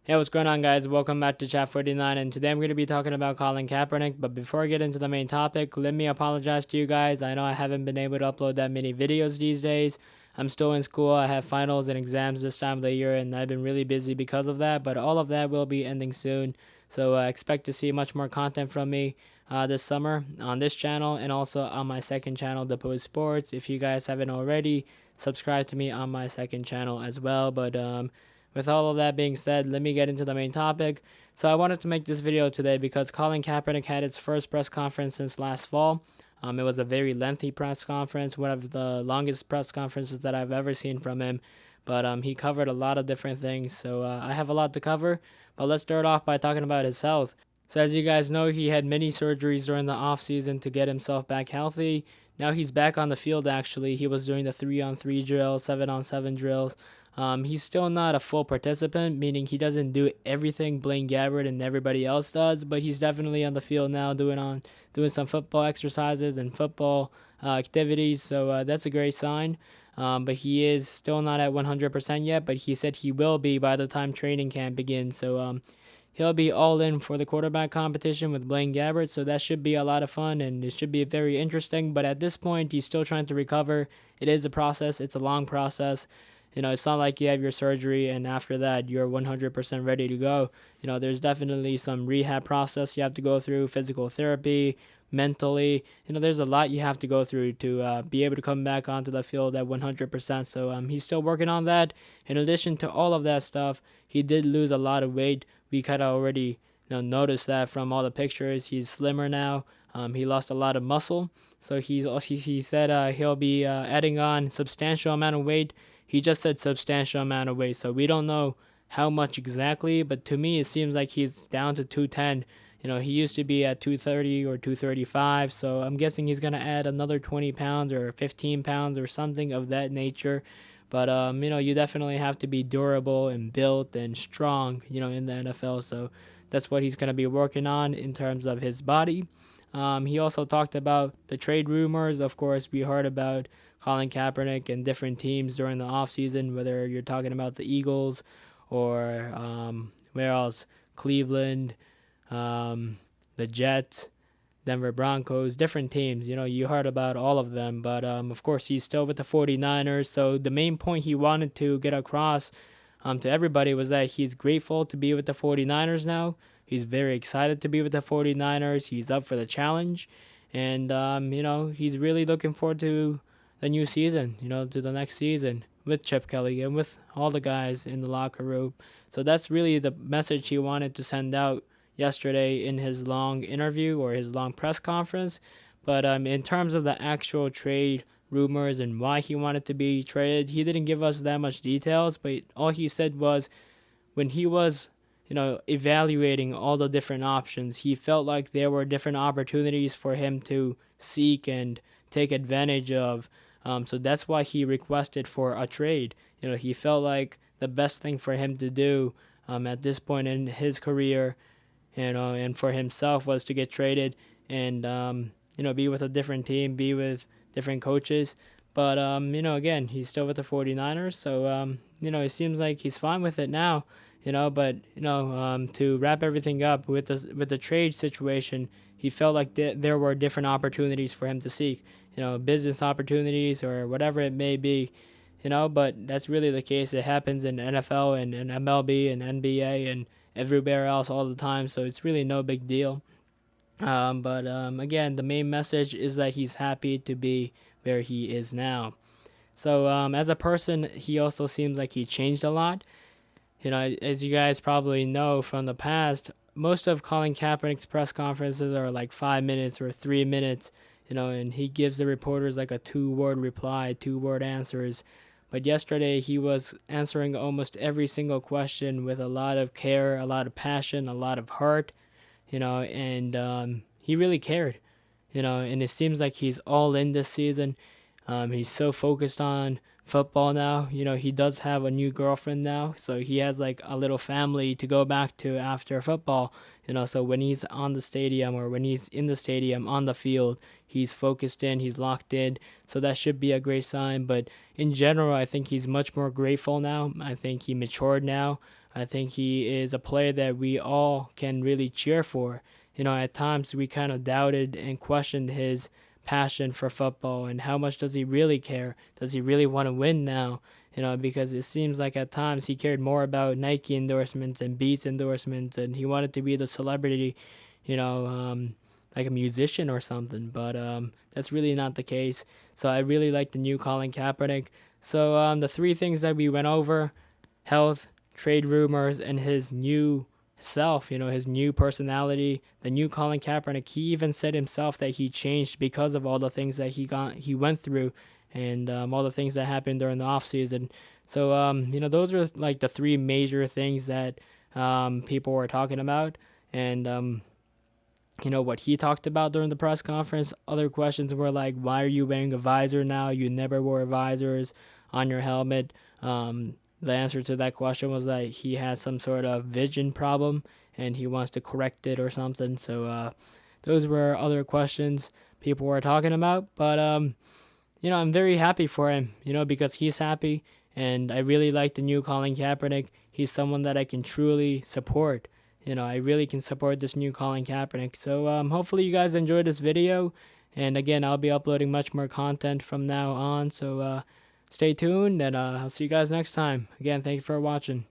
Hey, what's going on, guys? Welcome back to Chat 49, and today I'm going to be talking about Colin Kaepernick. But before I get into the main topic, let me apologize to you guys. I know I haven't been able to upload that many videos these days. I'm still in school. I have finals and exams this time of the year, and I've been really busy because of that. But all of that will be ending soon, so expect to see much more content from me this summer on this channel and also on my second channel, The Post Sports. If you guys haven't already, subscribe to me on my second channel as well. But with all of that being said, let me get into the main topic. So I wanted to make this video today because Colin Kaepernick had his first press conference since last fall. It was a very lengthy press conference, one of the longest press conferences that I've ever seen from him. But he covered a lot of different things, so I have a lot to cover. But let's start off by talking about his health. So as you guys know, he had many surgeries during the offseason to get himself back healthy. Now he's back on the field, actually. He was doing the 3-on-3 drills, 7-on-7 drills. He's still not a full participant, meaning he doesn't do everything Blaine Gabbert and everybody else does, but he's definitely on the field now doing some football exercises and football activities, so that's a great sign. But he is still not at 100% yet, but he said he will be by the time training camp begins. So he'll be all in for the quarterback competition with Blaine Gabbert, so that should be a lot of fun and it should be very interesting. But at this point, he's still trying to recover. It is a process. It's a long process. It's not like you have your surgery and after that you're 100% ready to go. There's definitely some rehab process you have to go through, physical therapy, mentally. There's a lot you have to go through to be able to come back onto the field at 100%. So he's still working on that. In addition to all of that stuff, he did lose a lot of weight. We kind of already noticed that from all the pictures. He's slimmer now. He lost a lot of muscle. So he said he'll be adding on substantial amount of weight. He just said substantial amount of weight, so we don't know how much exactly, but to me it seems like he's down to 210. He used to be at 230 or 235, so I'm guessing he's going to add another 20 pounds or 15 pounds or something of that nature. But, you definitely have to be durable and built and strong, in the NFL, so that's what he's going to be working on in terms of his body. He also talked about the trade rumors. Of course, we heard about Colin Kaepernick and different teams during the offseason, whether you're talking about the Eagles or where else? Cleveland, the Jets, Denver Broncos, different teams. You heard about all of them. But, of course, he's still with the 49ers. So the main point he wanted to get across to everybody was that he's grateful to be with the 49ers now. He's very excited to be with the 49ers. He's up for the challenge. And, he's really looking forward to the new season, to the next season with Chip Kelly and with all the guys in the locker room. So that's really the message he wanted to send out yesterday in his long interview or his long press conference. But in terms of the actual trade rumors and why he wanted to be traded, he didn't give us that much details, but all he said was when he was evaluating all the different options, he felt like there were different opportunities for him to seek and take advantage of. So that's why he requested for a trade. He felt like the best thing for him to do at this point in his career, and for himself was to get traded and be with a different team, be with different coaches. But again, he's still with the 49ers, so it seems like he's fine with it now. But to wrap everything up with the trade situation, he felt like there were different opportunities for him to seek, business opportunities or whatever it may be, but that's really the case. It happens in NFL and MLB and NBA and everywhere else all the time, so it's really no big deal. But again, the main message is that he's happy to be where he is now. So as a person, he also seems like he changed a lot. As you guys probably know from the past, most of Colin Kaepernick's press conferences are like 5 minutes or 3 minutes, and he gives the reporters like a 2-word reply, 2-word answers. But yesterday he was answering almost every single question with a lot of care, a lot of passion, a lot of heart, and he really cared, and it seems like he's all in this season. He's so focused on football now. He does have a new girlfriend now, so he has like a little family to go back to after football. So when he's on the stadium or when he's in the stadium on the field, he's focused in, he's locked in. So that should be a great sign. But in general, I think he's much more grateful now. I think he matured now. I think he is a player that we all can really cheer for. At times we kind of doubted and questioned his passion for football and how much does he really care? Does he really want to win now? Because it seems like at times he cared more about Nike endorsements and Beats endorsements, and he wanted to be the celebrity, you know, um, like a musician or something. But that's really not the case. So I really like the new Colin Kaepernick. So the three things that we went over: health, trade rumors, and his new self, his new personality, the new Colin Kaepernick. He even said himself that he changed because of all the things that he went through, and all the things that happened during the off season. So those are like the three major things that people were talking about, and what he talked about during the press conference. Other questions were like, why are you wearing a visor now? You never wore visors on your helmet. The answer to that question was that he has some sort of vision problem and he wants to correct it or something. So those were other questions people were talking about. But I'm very happy for him, because he's happy, and I really like the new Colin Kaepernick. He's someone that I can truly support. I really can support this new Colin Kaepernick. So hopefully you guys enjoyed this video, and again, I'll be uploading much more content from now on. So stay tuned, and I'll see you guys next time. Again, thank you for watching.